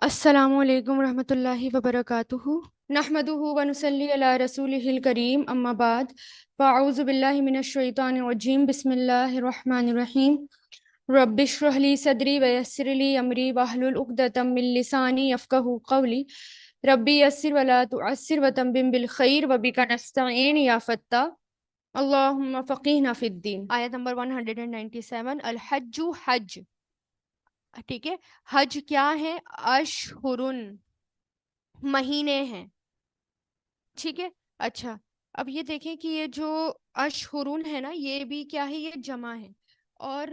السلام علیکم ورحمۃ اللہ وبرکاتہ نحمده ونصلی علی رسولہ الکریم اما بعد فاعوذ باللہ من الشیطان الرجیم بسم اللہ الرحمن الرحیم رب اشرح لی صدری ویسر لی امری واحلل عقدۃ من لسانی یفقہوا قولی ربی یسر ولا تعسر وتمم بالخیر وبک نستعین یا فتاح اللہم فقہنا فی الدین۔ آیت نمبر 197 الحج حج، ٹھیک ہے۔ حج کیا ہے؟ اشہرن، مہینے ہیں، ٹھیک ہے۔ اچھا، اب یہ دیکھیں کہ یہ جو اشہرن ہے نا، یہ بھی کیا ہے؟ یہ جمع ہے اور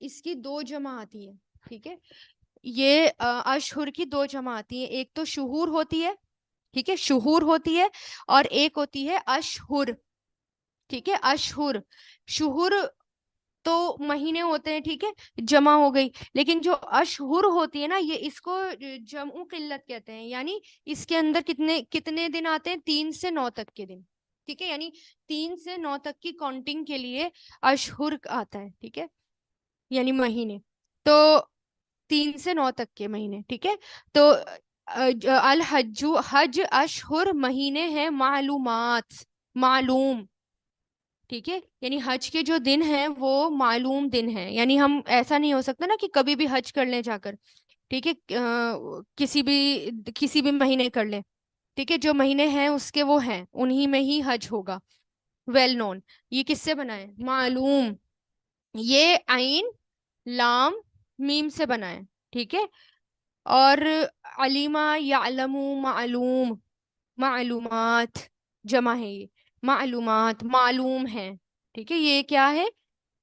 اس کی دو جمع آتی ہے، ٹھیک ہے۔ یہ اشہر کی دو جمع آتی ہے، ایک تو شہور ہوتی ہے، ٹھیک ہے، شہور ہوتی ہے، اور ایک ہوتی ہے اشہر، ٹھیک ہے۔ اشہر، شہور تو مہینے ہوتے ہیں، ٹھیک ہے، جمع ہو گئی، لیکن جو اشہر ہوتی ہے نا، یہ اس کو جمع قلت کہتے ہیں، یعنی اس کے اندر کتنے دن آتے ہیں؟ 3 سے 9 تک کے دن، ٹھیک ہے، یعنی 3 سے 9 تک کی کاؤنٹنگ کے لیے اشہر آتا ہے، ٹھیک ہے، یعنی مہینے، تو 3 سے 9 تک کے مہینے، ٹھیک ہے۔ تو الحج، حج اشہر مہینے ہیں معلومات، معلوم، ٹھیک ہے، یعنی حج کے جو دن ہیں وہ معلوم دن ہیں، یعنی ہم ایسا نہیں ہو سکتا نا کہ کبھی بھی حج کر لیں جا کر، ٹھیک ہے، کسی بھی مہینے کر لیں، ٹھیک ہے، جو مہینے ہیں اس کے وہ ہیں، انہی میں ہی حج ہوگا، ویل نون۔ یہ کس سے بنا ہے؟ معلوم، یہ عین لام میم سے بنا ہے، ٹھیک ہے، اور علیمہ یعلم معلوم، معلومات جمع ہے، یہ معلومات معلوم ہیں، ٹھیک ہے، یہ کیا ہے؟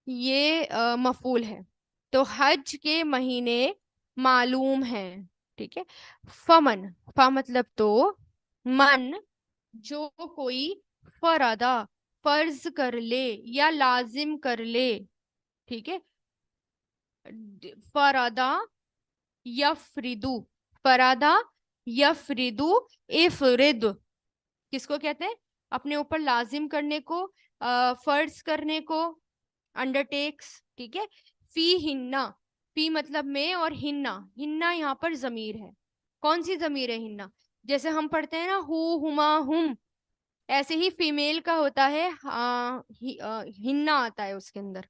یہ مفعول ہے، تو حج کے مہینے معلوم ہیں، ٹھیک ہے۔ فمن، فا مطلب تو، من جو کوئی، فرادہ فرض کر لے یا لازم کر لے، ٹھیک ہے، فرادہ یفردو، فرادہ یفردو، افرد کس کو کہتے ہیں؟ اپنے اوپر لازم کرنے کو، فرض کرنے کو، انڈر ٹیکس، ٹھیک ہے۔ فی ہننا، فی مطلب میں، اور ہننا، ہننا یہاں پر ضمیر ہے، کون سی ضمیر ہے؟ ہننا، جیسے ہم پڑھتے ہیں نا ہو، ہما، ہم، ایسے ہی فیمیل کا ہوتا ہے ہننا آتا ہے اس کے اندر،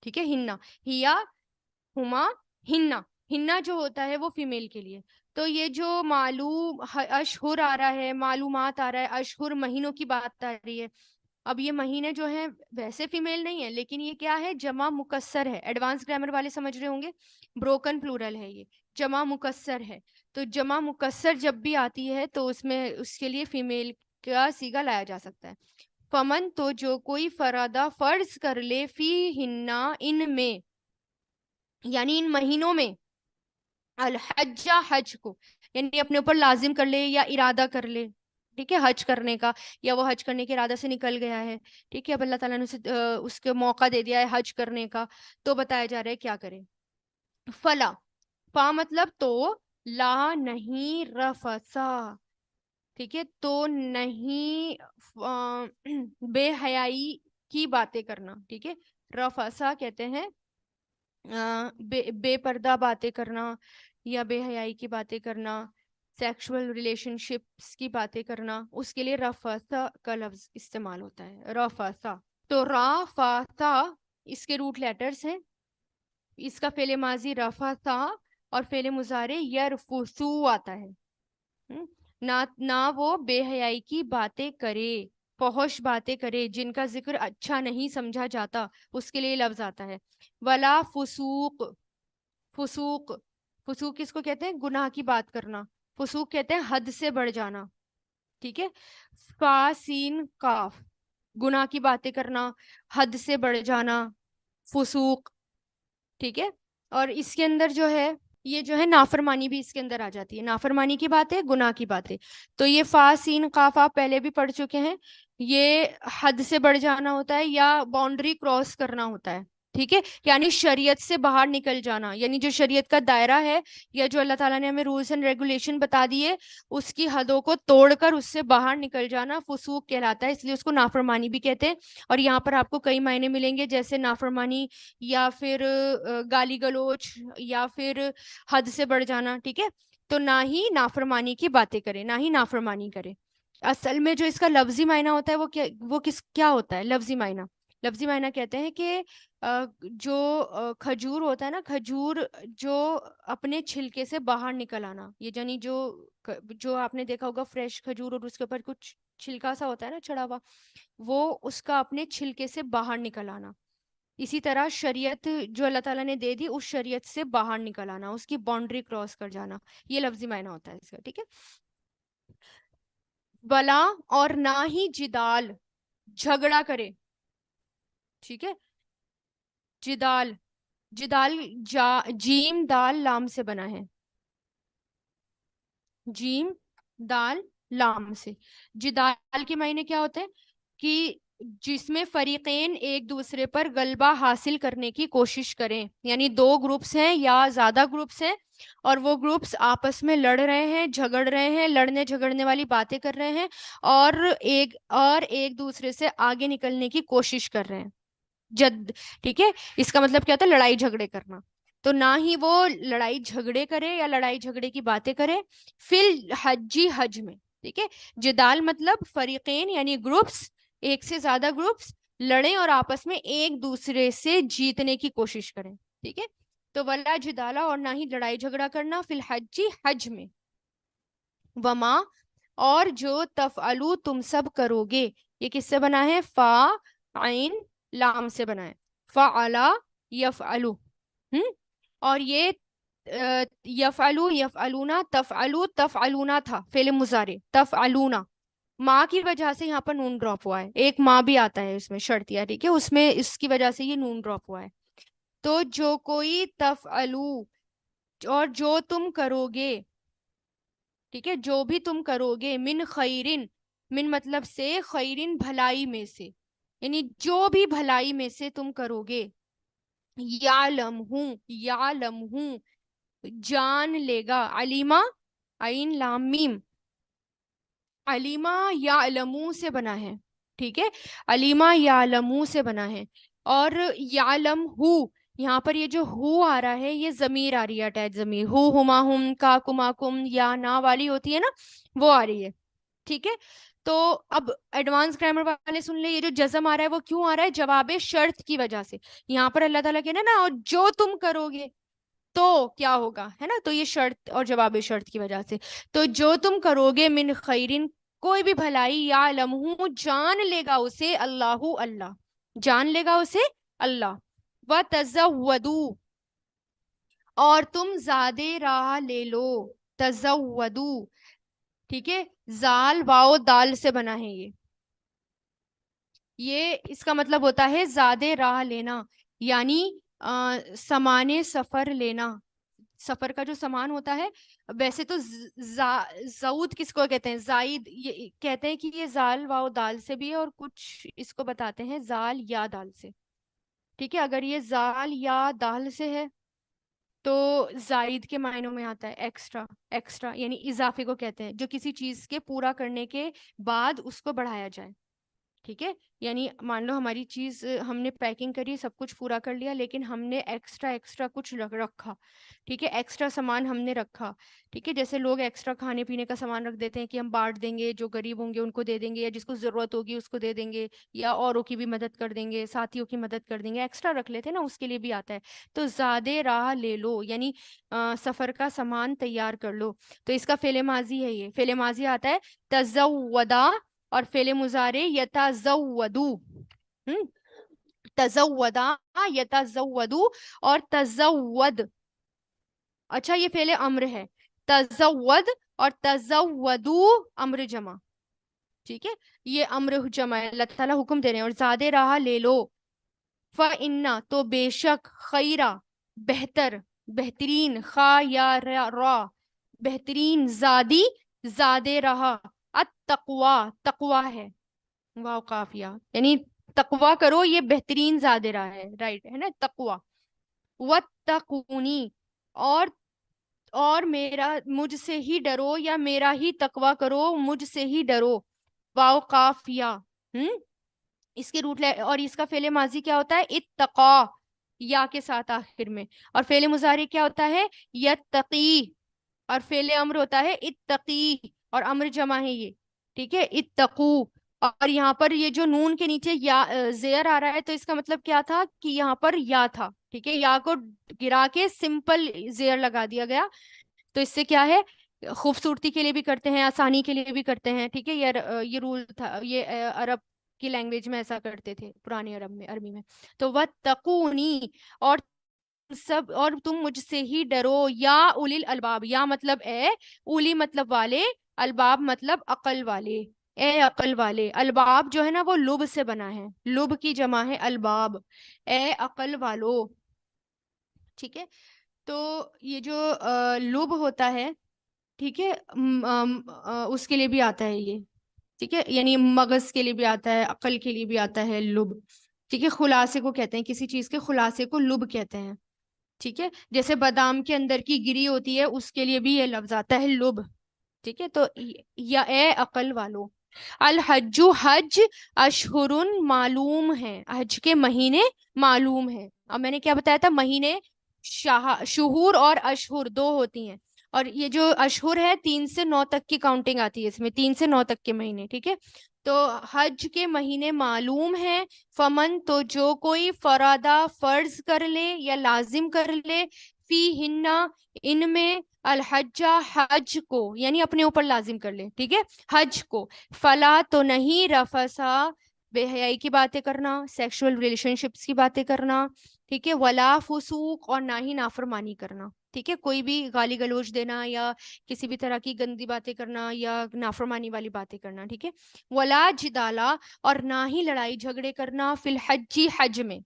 ٹھیک ہے، ہننا، ہیا، ہما، ہننا، ہننا جو ہوتا ہے وہ فیمیل کے لیے۔ تو یہ جو معلوم اشہر آ رہا ہے، معلومات آ رہا ہے، اشہر مہینوں کی بات آ رہی ہے، اب یہ مہینے جو ہیں ویسے فیمیل نہیں ہے، لیکن یہ کیا ہے؟ جمع مکسر ہے، ایڈوانس گرامر والے سمجھ رہے ہوں گے، بروکن پلورل ہے، یہ جمع مکسر ہے، تو جمع مکسر جب بھی آتی ہے تو اس میں اس کے لیے فیمیل کا صیغہ لایا جا سکتا ہے۔ فمن، تو جو کوئی فرادہ فرض کر لے، فی ہننا، ان میں، یعنی ان مہینوں میں، الحج، حج کو، یعنی اپنے اوپر لازم کر لے یا ارادہ کر لے، ٹھیک ہے، حج کرنے کا، یا وہ حج کرنے کے ارادہ سے نکل گیا ہے، ٹھیک ہے، اب اللہ تعالیٰ نے اس کے موقع دے دیا ہے حج کرنے کا، تو بتایا جا رہا ہے کیا کرے۔ فلا، فا مطلب تو، لا نہیں، رفسا، ٹھیک ہے، تو نہیں بے حیائی کی باتیں کرنا، ٹھیک ہے، رفسا کہتے ہیں بے پردہ باتیں کرنا، یا بے حیائی کی باتیں کرنا، سیکشول ریلیشن شپس کی باتیں کرنا، اس کے لیے رفاسا کا لفظ استعمال ہوتا ہے، رفاسا۔ تو را، فا، تا اس کے روٹ لیٹرز ہیں، اس کا فعل ماضی رفاسا اور فعل مضارع یرفسو آتا ہے، نہ وہ بے حیائی کی باتیں کرے، فحش باتیں کرے، جن کا ذکر اچھا نہیں سمجھا جاتا، اس کے لیے لفظ آتا ہے۔ ولا فسوق، فسوق، فسوق کس کو کہتے ہیں؟ گناہ کی بات کرنا، فسوق کہتے ہیں حد سے بڑھ جانا، ٹھیک ہے۔ فا، سین، کاف، گناہ کی باتیں کرنا، حد سے بڑھ جانا، فسوق، ٹھیک ہے۔ اور اس کے اندر جو ہے، یہ جو ہے نافرمانی بھی اس کے اندر آ جاتی ہے، نافرمانی کی باتیں، گناہ کی باتیں، تو یہ فا، سین، قاف آپ پہلے بھی پڑھ چکے ہیں، یہ حد سے بڑھ جانا ہوتا ہے یا باؤنڈری کراس کرنا ہوتا ہے، ٹھیک ہے، یعنی شریعت سے باہر نکل جانا، یعنی جو شریعت کا دائرہ ہے، یا جو اللہ تعالیٰ نے ہمیں رولز اینڈ ریگولیشن بتا دیے، اس کی حدوں کو توڑ کر اس سے باہر نکل جانا فسوق کہلاتا ہے، اس لیے اس کو نافرمانی بھی کہتے ہیں۔ اور یہاں پر آپ کو کئی معنی ملیں گے، جیسے نافرمانی، یا پھر گالی گلوچ، یا پھر حد سے بڑھ جانا، ٹھیک ہے۔ تو نہ ہی نافرمانی کی باتیں کرے، نہ ہی نافرمانی کرے. اصل میں جو اس کا لفظی معنی ہوتا ہے وہ کیا ہوتا ہے؟ لفظی معنی، لفظی معنی کہتے ہیں کہ جو کھجور ہوتا ہے نا، کھجور جو اپنے چھلکے سے باہر نکل آنا، یہ یعنی جو آپ نے دیکھا ہوگا فریش کھجور اور اس کے اوپر کچھ چھلکا سا ہوتا ہے نا چڑھا ہوا، وہ اس کا اپنے چھلکے سے باہر نکل آنا. اسی طرح شریعت جو اللہ تعالیٰ نے دے دی، اس شریعت سے باہر نکل آنا، اس کی باؤنڈری کراس کر جانا، یہ لفظی معنی ہوتا ہے اس کا. ٹھیک ہے. بلا اور نہ ہی جدال، جھگڑا کرے. ٹھیک ہے. جدال، جدال جیم دال لام سے بنا ہے، جیم دال لام سے. جدال کے معنی کیا ہوتے ہیں؟ کہ جس میں فریقین ایک دوسرے پر غلبہ حاصل کرنے کی کوشش کریں، یعنی دو گروپس ہیں یا زیادہ گروپس ہیں اور وہ گروپس آپس میں لڑ رہے ہیں، جھگڑ رہے ہیں، لڑنے جھگڑنے والی باتیں کر رہے ہیں اور ایک دوسرے سے آگے نکلنے کی کوشش کر رہے ہیں. ٹھیک ہے. اس کا مطلب کیا ہوتا ہے؟ لڑائی جھگڑے کرنا. تو نہ ہی وہ لڑائی جھگڑے کرے یا لڑائی جھگڑے کی باتیں کرے فل حجی، حج میں. ٹھیک ہے. جدال مطلب فریقین یعنی گروپس، ایک سے زیادہ گروپس لڑیں اور آپس میں ایک دوسرے سے جیتنے کی کوشش کریں. ٹھیک ہے. تو ولا جدالا، اور نہ ہی لڑائی جھگڑا کرنا، فی الحجی، حج میں. وما، اور جو تفعلو تم سب کرو گے، یہ کس سے بنا ہے؟ فا عین لام سے بنا ہے. فعلا یفعلو. اور یہ یفعلو یفعلونا، تفعلو تفعلونا تھا فعل مضارع، تفعلونا. ماں کی وجہ سے یہاں پر نون ڈراپ ہوا ہے، ایک ماں بھی آتا ہے اس میں شرطیہ. ٹھیک ہے. اس میں اس کی وجہ سے یہ نون ڈراپ ہوا ہے. تو جو کوئی تفعلو، اور جو تم کرو گے. ٹھیک ہے. جو بھی تم کرو گے، من خیرن، من مطلب سے خیرن بھلائی میں سے، یعنی جو بھی بھلائی میں سے تم کرو گے. یعلم ہوں، یعلم ہوں، جان لے گا. علیمہ عین لام میم، علیمہ یعلمو سے بنا ہے. ٹھیک ہے. علیمہ یعلمو سے بنا ہے. اور یعلم ہو، یہاں پر یہ جو ہو آ رہا ہے یہ ضمیر آ رہی ہے، اٹیچ ضمیر. ہو، ہما، ہم، کا، کما، کم، یا نا والی ہوتی ہے نا، وہ آ رہی ہے. ٹھیک ہے. تو اب ایڈوانس گرامر والے سن لیں، یہ جو جزم آ رہا ہے وہ کیوں آ رہا ہے؟ جواب شرط کی وجہ سے. یہاں پر اللہ تعالیٰ کہنا نا، اور جو تم کرو گے تو کیا ہوگا، ہے نا. تو یہ شرط اور جواب شرط کی وجہ سے. تو جو تم کرو گے، من خیرن، کوئی بھی بھلائی، یا علمہ، جان لے گا اسے، اللہ، اللہ جان لے گا اسے اللہ. وَتَزَوَّدُوا، اور تم زیادہ راہ لے لو. تزودو. ٹھیک ہے. زال واؤ دال سے بنا ہے یہ اس کا مطلب ہوتا ہے زیادہ راہ لینا، یعنی سامان سفر لینا. سفر کا جو سامان ہوتا ہے، ویسے تو زعود کس کو کہتے ہیں؟ زائد. یہ کہتے ہیں کہ یہ زال واؤ دال سے بھی ہے، اور کچھ اس کو بتاتے ہیں زال یا دال سے. ٹھیک ہے. اگر یہ زال یا دال سے ہے تو زائد کے معنوں میں آتا ہے ایکسٹرا. ایکسٹرا یعنی اضافے کو کہتے ہیں، جو کسی چیز کے پورا کرنے کے بعد اس کو بڑھایا جائے. ٹھیک ہے. یعنی مان لو ہماری چیز ہم نے پیکنگ کری، سب کچھ پورا کر لیا، لیکن ہم نے ایکسٹرا کچھ رکھا. ٹھیک ہے. ایکسٹرا سامان ہم نے رکھا. ٹھیک ہے. جیسے لوگ ایکسٹرا کھانے پینے کا سامان رکھ دیتے ہیں کہ ہم بانٹ دیں گے، جو غریب ہوں گے ان کو دے دیں گے، یا جس کو ضرورت ہوگی اس کو دے دیں گے، یا اوروں کی بھی مدد کر دیں گے، ساتھیوں کی مدد کر دیں گے. ایکسٹرا رکھ لیتے ہیں نا، اس کے لیے بھی آتا ہے. تو زیادہ راہ لے لو یعنی سفر کا سامان تیار کر لو. تو اس کا فعل ماضی ہے، یہ فعل ماضی آتا ہے تزودا، اور فعل مضارع یتزودو. تزودا، یتزودو، اور تزود. اچھا یہ فعل امر ہے، تزود اور تزودو امر جمع. ٹھیک ہے. یہ امر جمع ہے، اللہ تعالیٰ حکم دے رہے ہیں. اور زیادہ راہ لے لو. فَإِنَّ، تو بے شک، خیرہ بہتر، بہترین، خا یا را بہترین، زادی زیادہ رہا، التقوا تقوا ہے، واو قافیہ، یعنی تقوا کرو، یہ بہترین زیادہ راہ ہے. رائٹ ہے نا تقوا. وَاتَّقُونِی، اور میرا مجھ سے ہی ڈرو، یا میرا ہی تقوا کرو، مجھ سے ہی ڈرو. واو قافیہ. اس کے روٹ اور اس کا فعل ماضی کیا ہوتا ہے؟ اتقا، یا کے ساتھ آخر میں. اور فعل مضارع کیا ہوتا ہے؟ یتقی. اور فعل امر ہوتا ہے اتقی، اور امر جمع ہے یہ، ٹھیک ہے، اتقو. اور یہاں پر یہ جو نون کے نیچے یا زیر آ رہا ہے تو اس کا مطلب کیا تھا کہ یہاں پر یا تھا، ٹھیک ہے، یا کو گرا کے سمپل زیر لگا دیا گیا. تو اس سے کیا ہے، خوبصورتی کے لیے بھی کرتے ہیں، آسانی کے لیے بھی کرتے ہیں، ٹھیک ہے. یہ رول تھا، یہ عرب کی لینگویج میں ایسا کرتے تھے پرانے عرب میں، عربی میں. تو وَاتَّقُونِ، اور سب، اور تم مجھ سے ہی ڈرو، یا اولی الالباب، یا مطلب اے، اولی مطلب والے، الباب مطلب عقل والے، اے عقل والے. الباب جو ہے نا وہ لب سے بنا ہے، لب کی جمع ہے الباب، اے عقل والو، ٹھیک ہے. تو یہ جو لب ہوتا ہے، ٹھیک ہے، اس کے لیے بھی آتا ہے یہ، ٹھیک ہے، یعنی مغز کے لیے بھی آتا ہے، عقل کے لیے بھی آتا ہے لب، ٹھیک ہے. خلاصے کو کہتے ہیں، کسی چیز کے خلاصے کو لب کہتے ہیں، ٹھیک ہے. جیسے بادام کے اندر کی گری ہوتی ہے، اس کے لیے بھی یہ لفظ آتا ہے لب، ٹھیک ہے. تو یا اے عقل والو. الحج، حج اشہر معلوم ہے، حج کے مہینے معلوم ہیں. اب میں نے کیا بتایا تھا، مہینے شہور اور اشہر دو ہوتی ہیں. اور یہ جو اشہر ہے 3 سے 9 تک کی کاؤنٹنگ آتی ہے اس میں، 3 سے 9 تک کے مہینے، ٹھیک ہے. تو حج کے مہینے معلوم ہیں. فمن، تو جو کوئی فرادہ فرض کر لے یا لازم کر لے، فی ہننا ان میں، الحجہ حج کو، یعنی اپنے اوپر لازم کر لے، ٹھیک ہے، حج کو. فلا، تو نہیں، رفسا بے حیائی کی باتیں کرنا، سیکشول ریلیشن شپس کی باتیں کرنا، ٹھیک ہے. ولا فسوق، اور نہ ہی نافرمانی کرنا، ٹھیک ہے. کوئی بھی گالی گلوچ دینا یا کسی بھی طرح کی گندی باتیں کرنا یا نافرمانی والی باتیں کرنا، ٹھیک ہے. ولا جدالا، اور نہ ہی لڑائی جھگڑے کرنا، فی الحج، حج میں.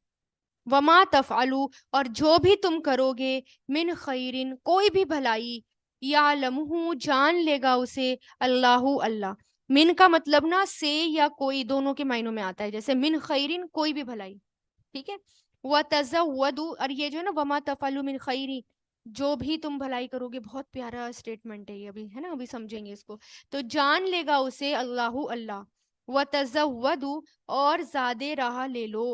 وما تفعلوا، اور جو بھی تم کرو گے، من خیرن، کوئی بھی بھلائی، یعلمہ، جان لے گا اسے، اللہ، اللہ. من کا مطلب نا سے یا کوئی، دونوں کے معنوں میں آتا ہے. جیسے من خیرن، کوئی بھی بھلائی، ٹھیک ہے. وَتَزَوَّدُوا، اور یہ جو ہے نا وما تفعلوا من خیرن، جو بھی تم بھلائی کرو گے، بہت پیارا اسٹیٹمنٹ ہے یہ، ابھی ہے نا، ابھی سمجھیں گے اس کو. تو جان لے گا اسے اللہ، اللہ. وَتَزَوَّدُوا، اور زیادہ راہ لے لو،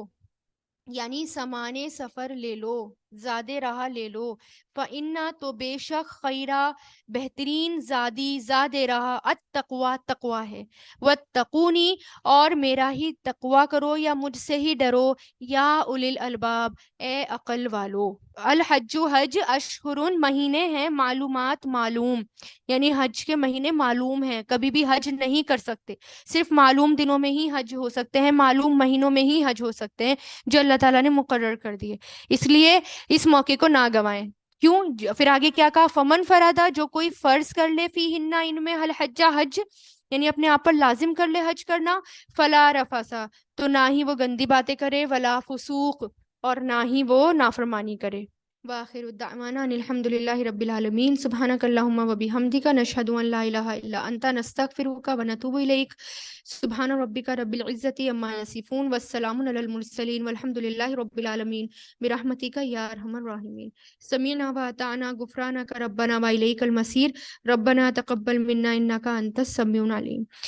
یعنی سامان سفر لے لو، زیادہ راہ لے لو. فَإِنَّا، تو بے شک، خیرہ، بہترین، زادی، زیادہ راہ، التقویٰ، تقویٰ ہے. وَاتَّقُونِی، اور میرا ہی تقویٰ کرو یا مجھ سے ہی ڈرو، یا اولی الالباب، اے عقل والو. الحج، حج اشہر، مہینے ہیں، معلومات، معلوم، یعنی حج کے مہینے معلوم ہیں، کبھی بھی حج نہیں کر سکتے، صرف معلوم دنوں میں ہی حج ہو سکتے ہیں، معلوم مہینوں میں ہی حج ہو سکتے ہیں جو اللہ تعالیٰ نے مقرر کر دیے. اس لیے اس موقع کو نہ گوائیں. کیوں؟ پھر آگے کیا کہا، فمن فرادہ، جو کوئی فرض کر لے، فی ہننا ان میں، الحجہ حج، یعنی اپنے آپ پر لازم کر لے حج کرنا، فلا رفسا، تو نہ ہی وہ گندی باتیں کرے، ولا فسوق، اور نہ ہی وہ نافرمانی کرے. وآخر الدعوانا ان الحمد للہ رب العالمین. سبحانک اللہم و بحمدک، نشہد ان لا الہ الا انت، نستغفرک و نتوب الیک. سبحان ربک رب العزت عما یصفون، والسلام علی المرسلین، والحمد للہ رب العالمین، برحمتک یا ارحم الراحمین. سمعنا واطعنا غفرانک ربنا و الیک المصیر. ربنا تقبل منا انک انت السمیع العلیم.